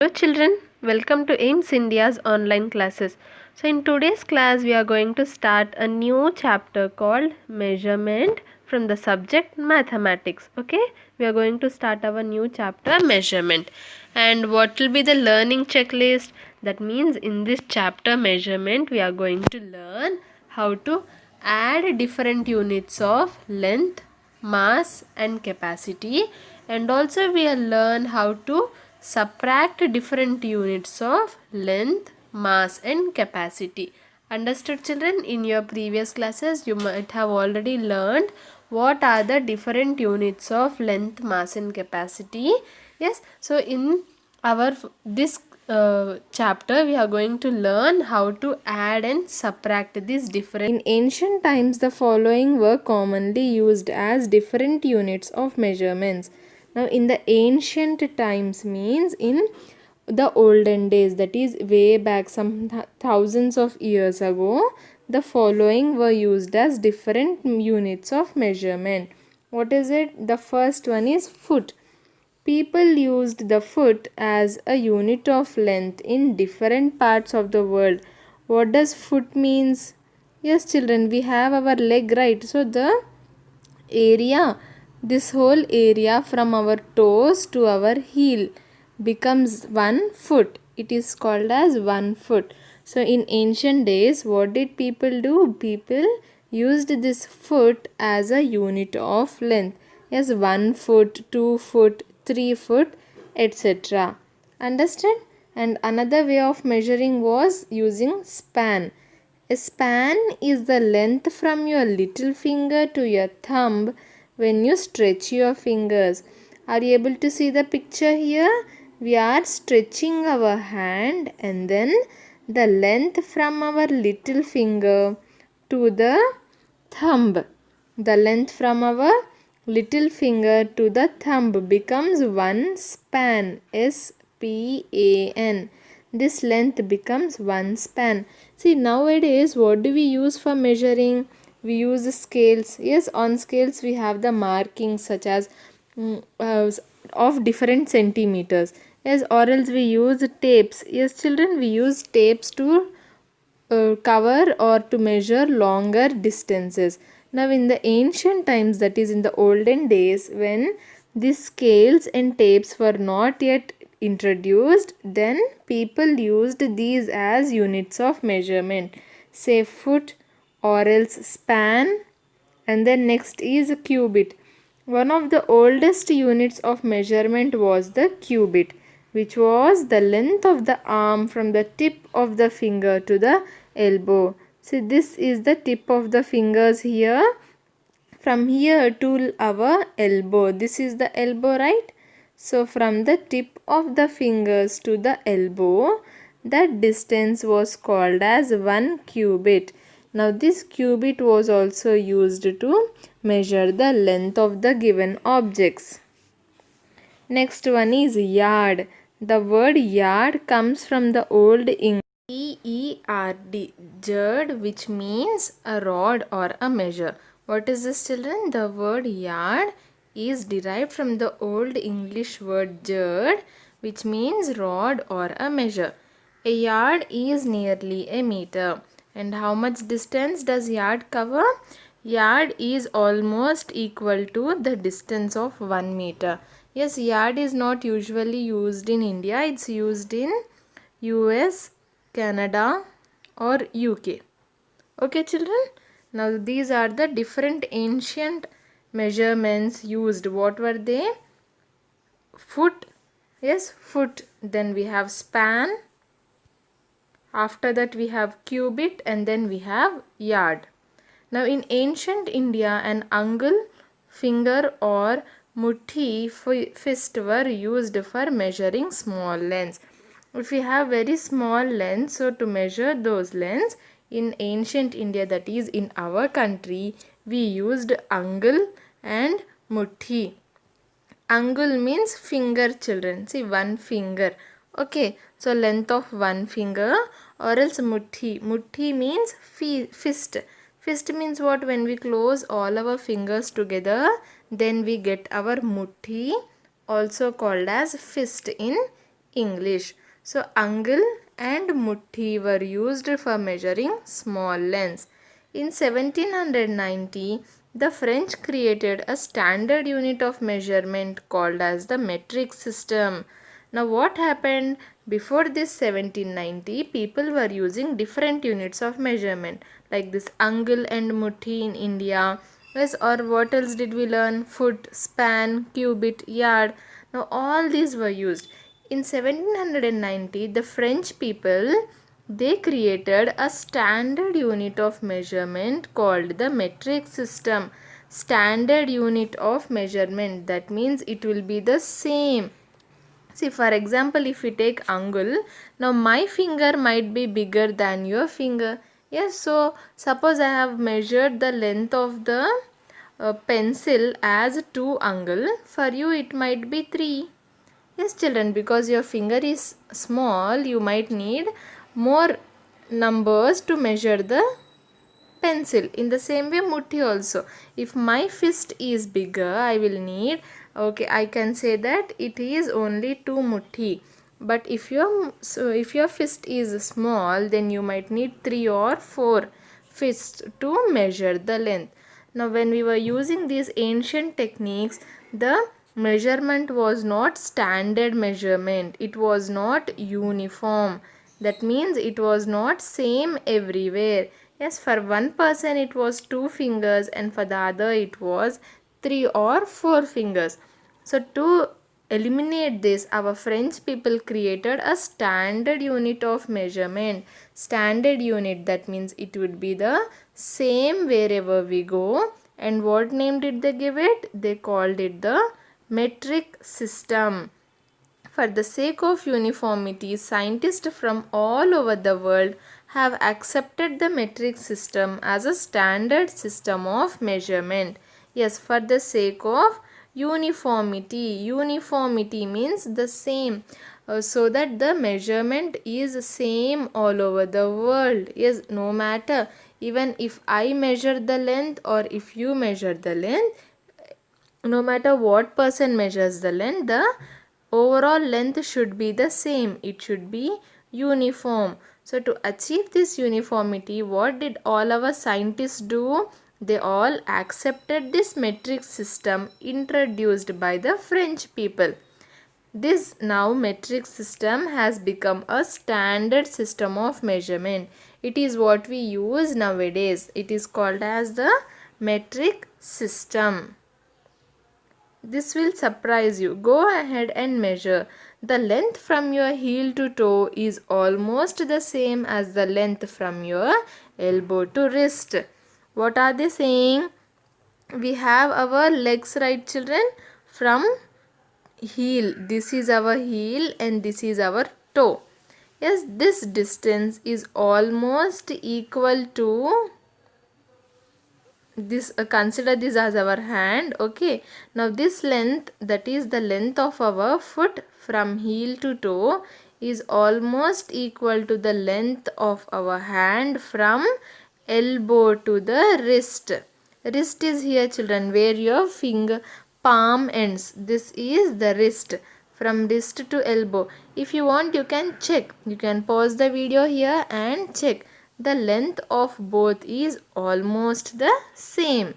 Hello children, welcome to AIMS India's online classes. So in today's class we are going to start a new chapter called measurement from the subject mathematics. Okay, we are going to start our new chapter measurement. And what will be the learning checklist? That means in this chapter measurement we are going to learn how to add different units of length, mass and capacity, and also we will learn how to subtract different units of length, mass and capacity. Understood children? In your previous classes you might have already learned what are the different units of length, mass and capacity. Yes, so in our this chapter we are going to learn how to add and subtract these different. In ancient times, the following were commonly used as different units of measurements. Now, in the ancient times means in the olden days, that is way back some thousands of years ago, the following were used as different units of measurement. What is it? The first one is foot. People used the foot as a unit of length in different parts of the world. What does foot means? Yes, children, we have our leg, right? So the area, this whole area from our toes to our heel becomes 1 foot. It is called as 1 foot. So in ancient days, what did people do? People used this foot as a unit of length. Yes, 1 foot, 2 foot, 3 foot, etc. Understand? And another way of measuring was using span. A span is the length from your little finger to your thumb when you stretch your fingers. Are you able to see the picture here? We are stretching our hand and then the length from our little finger to the thumb. The length from our little finger to the thumb becomes one span. S-P-A-N. This length becomes one span. See, nowadays what do we use for measuring? We use scales. Yes, on scales we have the markings such as of different centimeters. Yes, or else we use tapes. Yes, children, we use tapes to cover or to measure longer distances. Now, in the ancient times, that is in the olden days, when these scales and tapes were not yet introduced, then people used these as units of measurement. Say foot or else span, and then next is cubit. One of the oldest units of measurement was the cubit, which was the length of the arm from the tip of the finger to the elbow. See, this is the tip of the fingers here, from here to our elbow. This is the elbow, right? So from the tip of the fingers to the elbow, that distance was called as 1 cubit. Now this cubit was also used to measure the length of the given objects. Next one is yard. The word yard comes from the old English E-E-R-D, yard, which means a rod or a measure. What is this, children? The word yard is derived from the old English word yard, which means rod or a measure. A yard is nearly a meter. And how much distance does yard cover? Yard is almost equal to the distance of 1 meter. Yes, yard is not usually used in India. It's used in US, Canada or UK. Okay children, now these are the different ancient measurements used. What were they? Foot. Yes, foot. Then we have span. After that we have cubit, and then we have yard. Now in ancient India, an angle, finger or muthi fist were used for measuring small lengths. If we have very small lengths, so to measure those lengths in ancient India, that is in our country, we used angle and muthi. Angle means finger, children. See, one finger. Okay, so length of one finger, or else muthi. Muthi means fist. Fist means what? When we close all our fingers together, then we get our muthi, also called as fist in English. So angle and mutti were used for measuring small lengths. In 1790, the French created a standard unit of measurement called as the metric system. Now what happened? Before this 1790, people were using different units of measurement like this angle and mutti in India. Yes, or what else did we learn? Foot, span, cubit, yard. Now all these were used. In 1790, the French people, they created a standard unit of measurement called the metric system. Standard unit of measurement, that means it will be the same. See, for example, if we take angle, now my finger might be bigger than your finger. Yes, so suppose I have measured the length of the pencil as 2 angle. For you it might be 3. Yes, children, because your finger is small, you might need more numbers to measure the pencil. In the same way, mutti also. If my fist is bigger, I will need, okay, I can say that it is only 2 mutti. But if your fist is small, then you might need 3 or 4 fists to measure the length. Now, when we were using these ancient techniques, the measurement was not standard measurement. It was not uniform. That means it was not same everywhere. Yes, for one person it was 2 fingers and for the other it was 3 or 4 fingers. So to eliminate this, our French people created a standard unit of measurement. Standard unit, that means it would be the same wherever we go. And what name did they give it? They called it the metric system. For the sake of uniformity, scientists from all over the world have accepted the metric system as a standard system of measurement. Yes, for the sake of uniformity. Uniformity means the same. So that the measurement is same all over the world. Yes, no matter. Even if I measure the length or if you measure the length, no matter what person measures the length, the overall length should be the same. It should be uniform. So to achieve this uniformity, what did all our scientists do? They all accepted this metric system introduced by the French people. This now metric system has become a standard system of measurement. It is what we use nowadays. It is called as the metric system. This will surprise you. Go ahead and measure. The length from your heel to toe is almost the same as the length from your elbow to wrist. What are they saying? We have our legs, right, children? From heel, this is our heel and this is our toe. Yes, this distance is almost equal to this. Consider this as our hand. Okay, now this length, that is the length of our foot from heel to toe, is almost equal to the length of our hand from elbow to the wrist. Wrist is here, children, where your finger palm ends. This is the wrist, from wrist to elbow. If you want, you can check. You can pause the video here and check. The length of both is almost the same.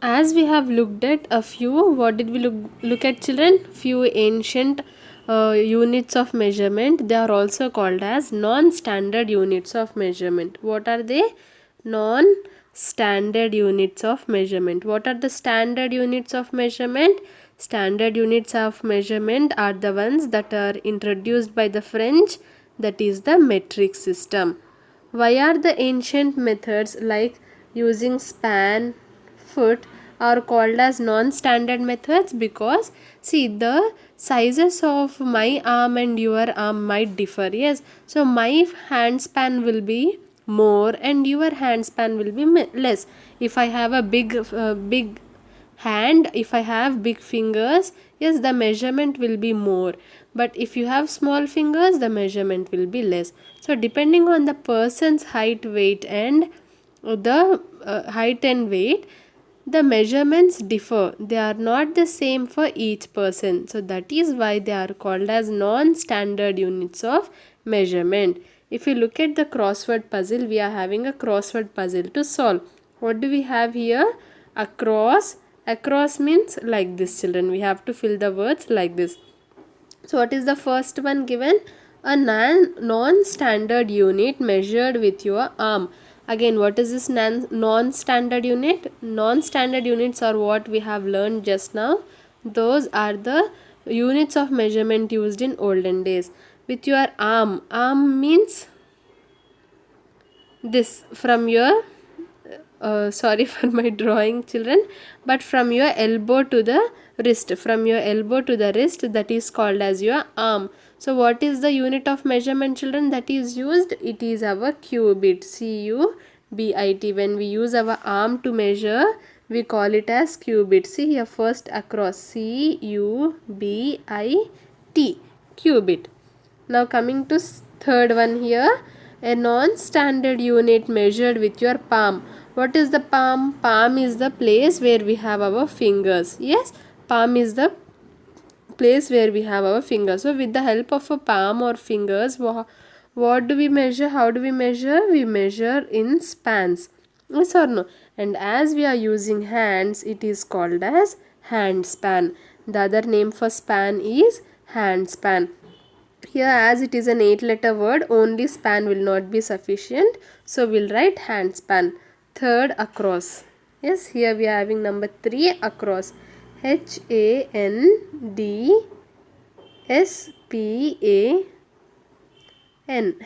As we have looked at a few, what did we look at, children? Few ancient units of measurement. They are also called as non-standard units of measurement. What are they? Non-standard units of measurement. What are the standard units of measurement? Standard units of measurement are the ones that are introduced by the French, that is the metric system. Why are the ancient methods like using span, foot are called as non-standard methods? Because see, the sizes of my arm and your arm might differ. Yes, so my hand span will be more and your hand span will be less. If I have a big hand, if I have big fingers, yes, the measurement will be more, but if you have small fingers, the measurement will be less. So depending on the person's height, weight and the height and weight, the measurements differ. They are not the same for each person. So that is why they are called as non-standard units of measurement. If you look at the crossword puzzle, we are having a crossword puzzle to solve. What do we have here? Across. Across means like this, children. We have to fill the words like this. So what is the first one given? A non-standard unit measured with your arm. Again, what is this non-standard unit? Non-standard units are what we have learned just now. Those are the units of measurement used in olden days. With your arm. Arm means this from your sorry for my drawing, children, but from your elbow to the wrist, from your elbow to the wrist, that is called as your arm. So what is the unit of measurement, children, that is used? It is our cubit. C-U-B-I-T. When we use our arm to measure, we call it as cubit. See here, first across, C-U-B-I-T, cubit. Now coming to third one here, a non-standard unit measured with your palm. What is the palm? Palm is the place where we have our fingers. Yes, palm is the place where we have our fingers. So with the help of a palm or fingers, what do we measure? How do we measure? We measure in spans. Yes or no? And as we are using hands, it is called as hand span. The other name for span is hand span. Here, as it is an 8-letter word, only span will not be sufficient. So we'll write hand span. Third, across. Yes, here we are having number 3, across. H-A-N-D-S-P-A-N.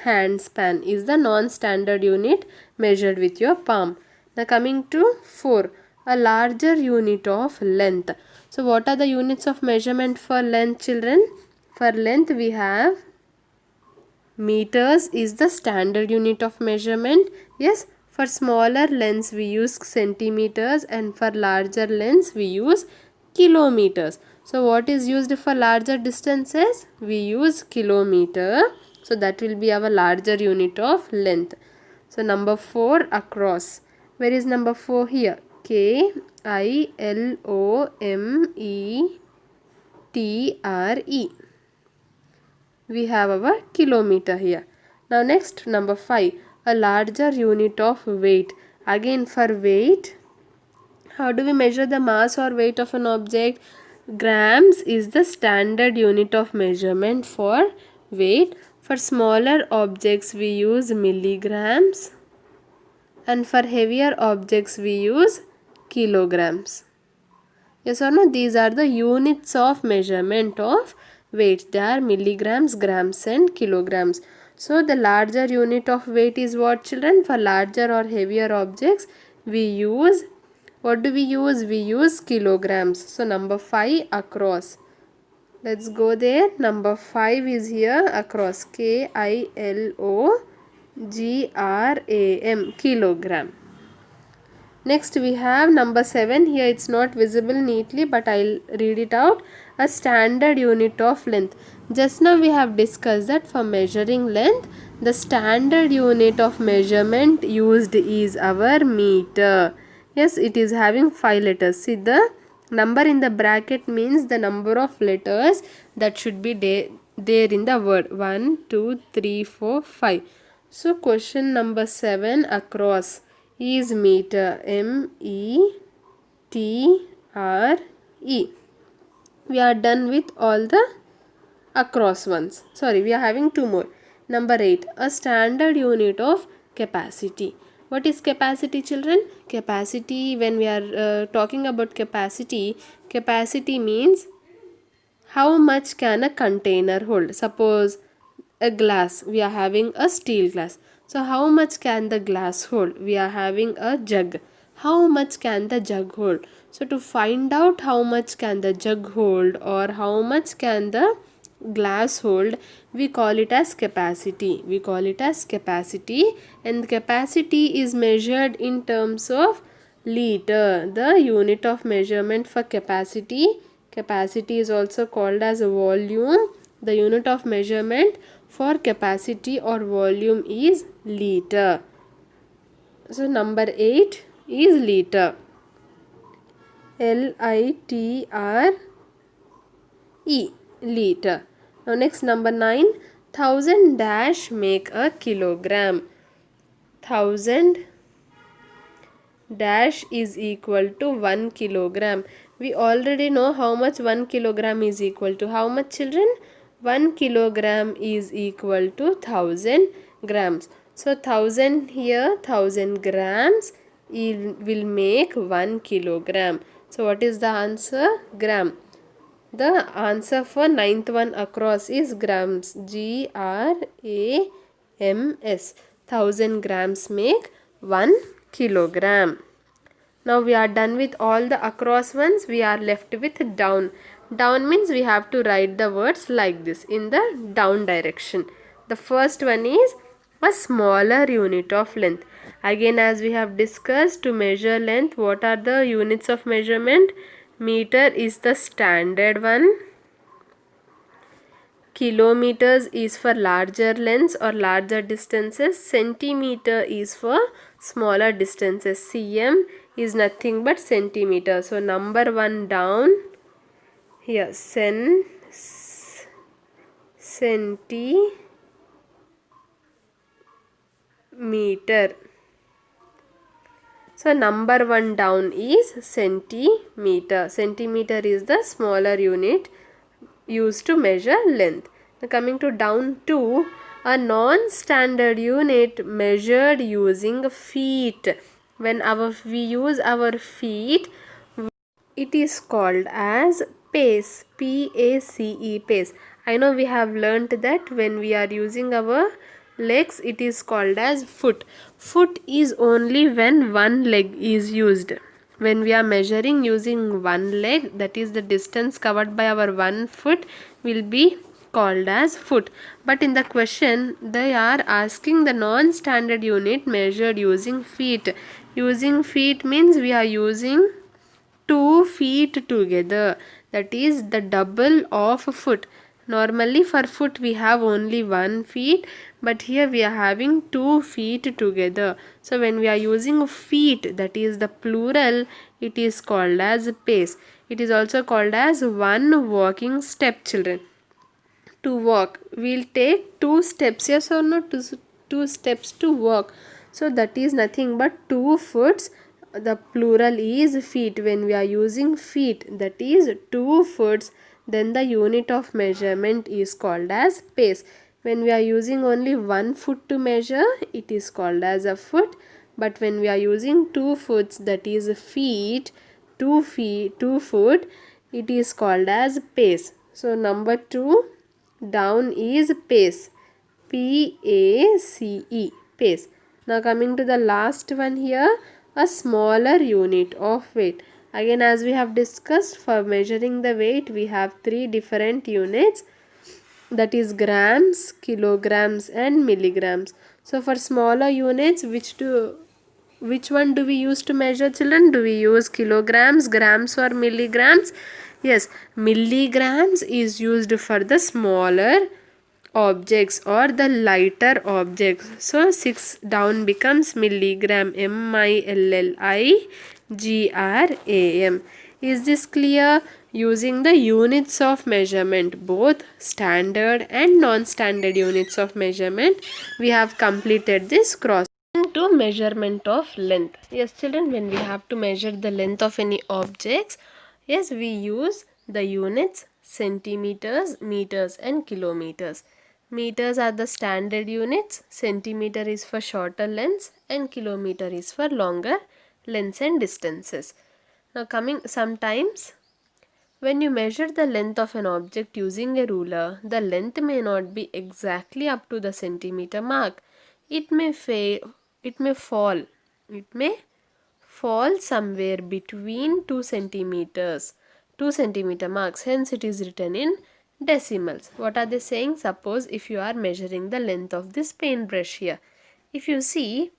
Hand span is the non-standard unit measured with your palm. Now coming to 4, a larger unit of length. So what are the units of measurement for length, children? For length we have meters is the standard unit of measurement. Yes, for smaller lengths we use centimeters, and for larger lengths we use kilometers. So what is used for larger distances? We use kilometer. So that will be our larger unit of length. So number 4, across. Where is number 4 here? Kilometre. We have our kilometer here. Now next, number 5, a larger unit of weight. Again, for weight, how do we measure the mass or weight of an object? Grams is the standard unit of measurement for weight. For smaller objects we use milligrams, and for heavier objects we use kilograms. Yes or no? These are the units of measurement of weight. They are milligrams, grams and kilograms. So the larger unit of weight is what, children? For larger or heavier objects we use, what do we use? We use kilograms. So number 5, across. Let's go there. Number 5 is here, across. K-I-L-O-G-R-A-M, kilogram. Next we have number 7. Here it's not visible neatly, but I'll read it out. A standard unit of length. Just now we have discussed that for measuring length, the standard unit of measurement used is our meter. Yes, it is having 5 letters. See, the number in the bracket means the number of letters that should be there in the word. 1, 2, 3, 4, 5. So question number 7, across, is meter. M-E-T-R-E. We are done with all the across ones. Sorry, we are having 2 more. Number 8, a standard unit of capacity. What is capacity, children? Capacity, when we are talking about capacity, capacity means how much can a container hold. Suppose a glass, we are having a steel glass. So how much can the glass hold? We are having a jug. How much can the jug hold? So to find out how much can the jug hold or how much can the glass hold, we call it as capacity. We call it as capacity, and capacity is measured in terms of liter. The unit of measurement for capacity. Capacity is also called as volume. The unit of measurement for capacity or volume is liter. So number 8 is liter. L-I-T-R-E, liter. Now next number 9, 1000 dash make a kilogram. 1000 dash is equal to 1 kilogram. We already know how much 1 kilogram is equal to. How much, children? 1 kilogram is equal to 1000 grams. So 1000 here, 1000 grams will make 1 kilogram. So what is the answer? Gram. The answer for ninth one across is grams. G-R-A-M-S. 1000 grams make 1 kilogram. Now we are done with all the across ones. We are left with down. Down means we have to write the words like this in the down direction. The first one is a smaller unit of length. Again, as we have discussed, to measure length, what are the units of measurement? Meter is the standard one. Kilometers is for larger lengths or larger distances. Centimeter is for smaller distances. cm is nothing but centimeter. So number 1 down here, centimeter. So number 1 down is centimeter. Centimeter is the smaller unit used to measure length. Now coming to down 2, a non-standard unit measured using feet. When we use our feet, it is called as pace. P-A-C-E, pace. I know we have learnt that when we are using our legs, it is called as foot. Foot is only when one leg is used. When we are measuring using one leg, that is the distance covered by our one foot, will be called as foot. But in the question, they are asking the non-standard unit measured using feet. Using feet means we are using 2 feet together. That is the double of foot. Normally for foot we have only 1 feet, but here we are having 2 feet together. So when we are using feet, that is the plural, it is called as pace. It is also called as one walking step, children. To walk, we'll take 2 steps, yes or no? 2 steps to walk. So that is nothing but 2 foots. The plural is feet. When we are using feet, that is 2 foots, then the unit of measurement is called as pace. When we are using only 1 foot to measure, it is called as a foot. But when we are using 2 foots, that is feet, 2 foot, it is called as pace. So number 2 down is pace. P-A-C-E, pace. Now coming to the last one here, a smaller unit of weight. Again, as we have discussed, for measuring the weight, we have 3 different units, that is grams, kilograms and milligrams. So for smaller units, which one do we use to measure, children? Do we use kilograms, grams or milligrams? Yes, milligrams is used for the smaller objects or the lighter objects. So 6 down becomes milligram. M-I-L-L-I-G-R-A-M. Is this clear? Using the units of measurement, both standard and non-standard units of measurement, we have completed this cross. To measurement of length. Yes, children, when we have to measure the length of any objects, yes, we use the units centimeters, meters and kilometers. Meters are the standard units, centimeter is for shorter lengths and kilometer is for longer lengths and distances. Now coming, sometimes when you measure the length of an object using a ruler, the length may not be exactly up to the centimeter mark. It may fall somewhere between 2 centimeter marks. Hence it is written in decimals. What are they saying? Suppose if you are measuring the length of this paintbrush here, if you see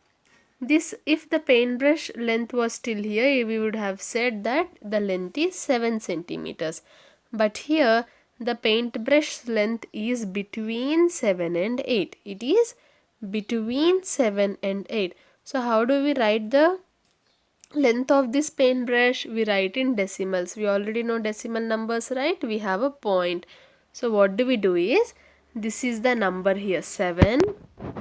this, if the paintbrush length was still here, we would have said that the length is 7 centimeters. But here the paintbrush length is between 7 and 8. It is between 7 and 8. So how do we write the length of this paintbrush we write in decimals. We already know decimal numbers, right? We have a point. So what do we do is, this is the number here 7,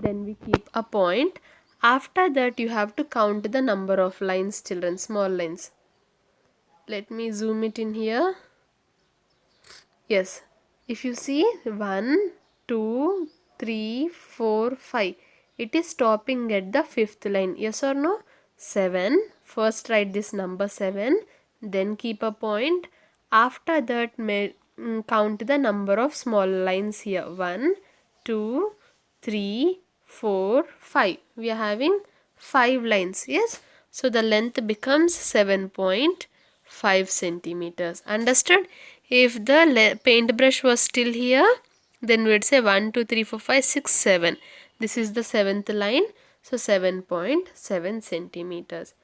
then we keep a point. After that you have to count the number of lines, children, small lines. Let me zoom it in here. Yes, if you see 1, 2, 3, 4, 5, it is stopping at the fifth line. Yes or no? 7. First write this number 7, then keep a point. After that count the number of small lines here. 1, 2, 3, 4, 5. We are having 5 lines. Yes. So the length becomes 7.5 centimeters. Understood? If the paintbrush was still here, then we'd say 1, 2, 3, 4, 5, 6, 7. This is the 7th line. So 7.7 centimeters.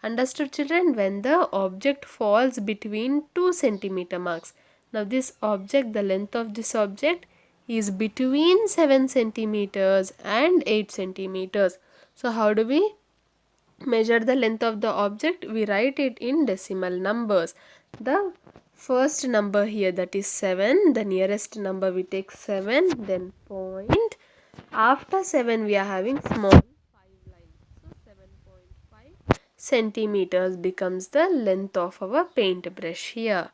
Understood, children? When the object falls between 2 centimeter marks. Now this object, the length of this object is between 7 centimeters and 8 centimeters. So how do we measure the length of the object? We write it in decimal numbers. The first number here, that is 7, the nearest number we take 7, then point. After 7 we are having small 5 lines. So 7.5 centimeters becomes the length of our paintbrush here.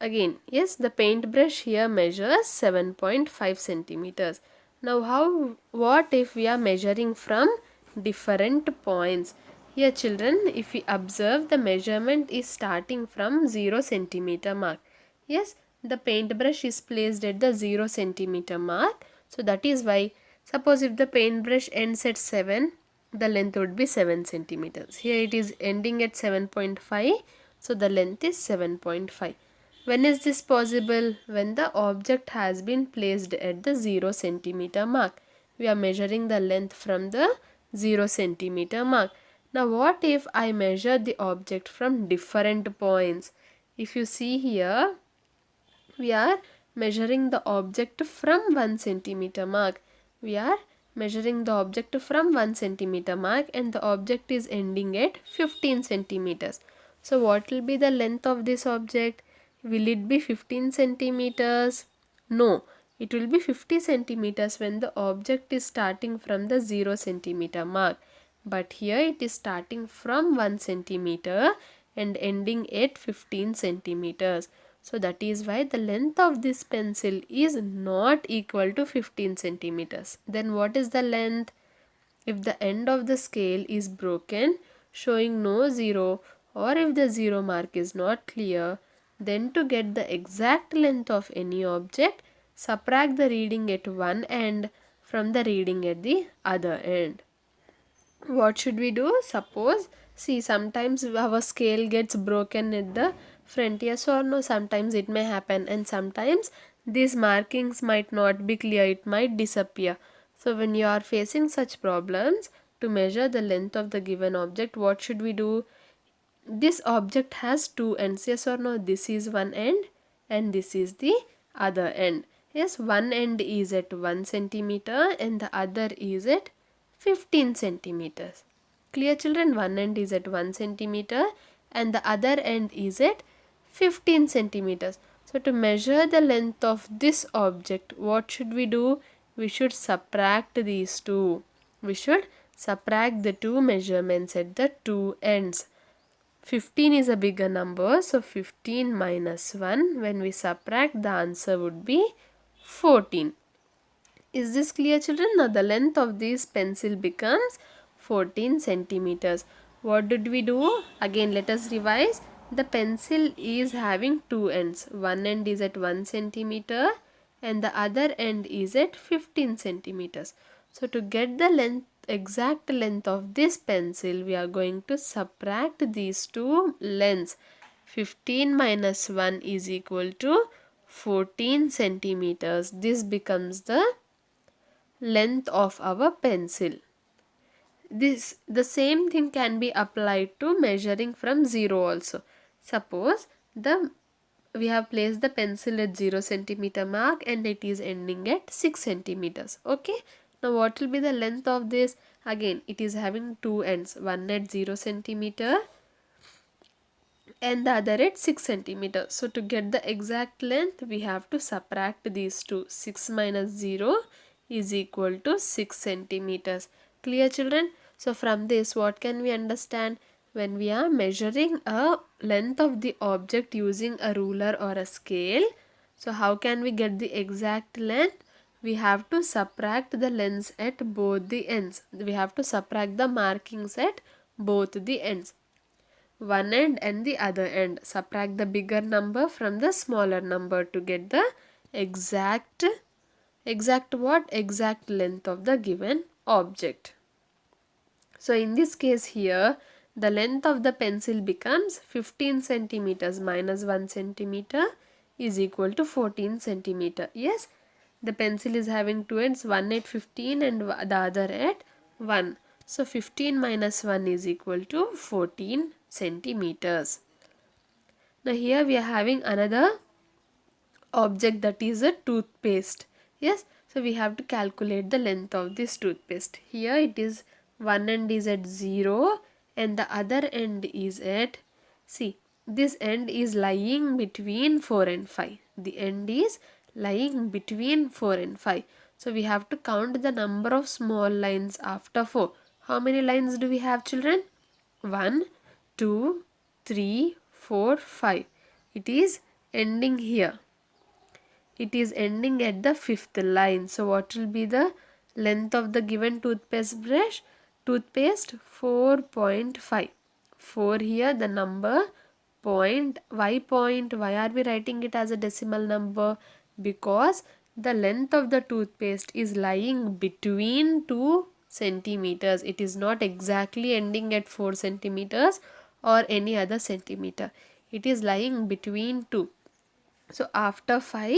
Again, yes, the paintbrush here measures 7.5 centimeters. Now what if we are measuring from different points? Here children, if we observe, the measurement is starting from 0 centimeter mark. Yes, the paintbrush is placed at the 0 centimeter mark. So that is why, suppose if the paintbrush ends at 7, the length would be 7 centimeters. Here it is ending at 7.5, so the length is 7.5. When is this possible? When the object has been placed at the 0 centimeter mark. We are measuring the length from the 0 centimeter mark. Now what if I measure the object from different points? If you see here, we are measuring the object from 1 centimeter mark. We are measuring the object from 1 centimeter mark and the object is ending at 15 centimeters. So what will be the length of this object? Will it be 15 centimeters? No, it will be 50 centimeters when the object is starting from the 0 centimeter mark. But here it is starting from 1 centimeter and ending at 15 centimeters. So that is why the length of this pencil is not equal to 15 centimeters. Then what is the length? If the end of the scale is broken, showing no zero, or if the zero mark is not clear, then to get the exact length of any object, subtract the reading at one end from the reading at the other end. What should we do? Suppose, see, sometimes our scale gets broken at the front, yes or no? Sometimes it may happen, and sometimes these markings might not be clear, it might disappear. So when you are facing such problems, to measure the length of the given object, what should we do? This object has two ends, yes or no? This is one end and this is the other end. Yes, one end is at 1 centimeter and the other is at 15 centimeters. Clear, children? One end is at 1 centimeter and the other end is at 15 centimeters. So to measure the length of this object, what should we do? We should subtract these two. We should subtract the two measurements at the two ends. 15 is a bigger number, so 15 minus 1, when we subtract, the answer would be 14. Is this clear, children? Now the length of this pencil becomes 14 centimeters. What did we do? Again, let us revise. The pencil is having two ends. One end is at 1 centimeter and the other end is at 15 centimeters. So to get the exact length of this pencil, we are going to subtract these two lengths. 15 minus 1 is equal to 14 centimeters. This becomes the length of our pencil. The same thing can be applied to measuring from 0 also. Suppose we have placed the pencil at 0 centimeter mark and it is ending at 6 centimeters. Okay. Now what will be the length of this? Again it is having two ends, one at 0 centimeter and the other at 6 centimeter. So to get the exact length we have to subtract these two. 6 minus 0 is equal to 6 centimeters. Clear children? So from this what can we understand? When we are measuring a length of the object using a ruler or a scale, so how can we get the exact length? We have to subtract the lengths at both the ends. We have to subtract the markings at both the ends, one end and the other end. Subtract the bigger number from the smaller number to get the exact what? Exact length of the given object. So in this case here, the length of the pencil becomes 15 centimeters minus 1 centimeter is equal to 14 centimeter. Yes, the pencil is having two ends, one at 15 and the other at 1. So 15 minus 1 is equal to 14 centimeters. Now here we are having another object, that is a toothpaste. Yes, so we have to calculate the length of this toothpaste. Here it is, one end is at 0 and the other end is at, see, this end is lying between 4 and 5. The end is lying between 4 and 5. So we have to count the number of small lines after 4. How many lines do we have, children? 1, 2, 3, 4, 5. It is ending here. It is ending at the fifth line. So what will be the length of the given toothpaste brush? Toothpaste 4.5. 4 here, the number point. Why point? Why are we writing it as a decimal number? Because the length of the toothpaste is lying between 2 centimeters. It is not exactly ending at 4 centimeters or any other centimeter. It is lying between 2. So after 4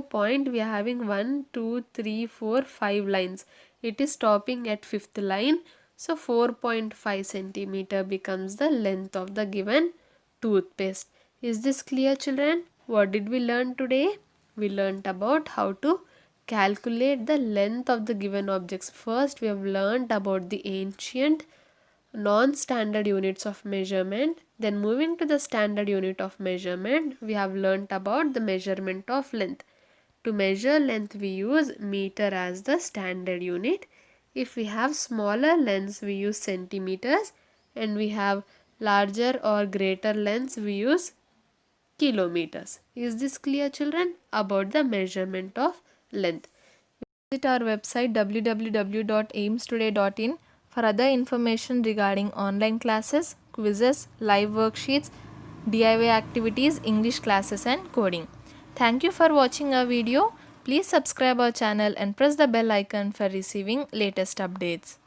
point we are having 1, 2, 3, 4, 5 lines. It is stopping at fifth line. So 4.5 centimeter becomes the length of the given toothpaste. Is this clear, children? What did we learn today? We learnt about how to calculate the length of the given objects. First we have learnt about the ancient non-standard units of measurement. Then moving to the standard unit of measurement, we have learnt about the measurement of length. To measure length we use meter as the standard unit. If we have smaller lengths we use centimeters, and we have larger or greater lengths we use kilometers. Is this clear, children, about the measurement of length? Visit our website www.aimstoday.in for other information regarding online classes, quizzes, live worksheets, DIY activities, English classes and coding. Thank you for watching our video. Please subscribe our channel and press the bell icon for receiving latest updates.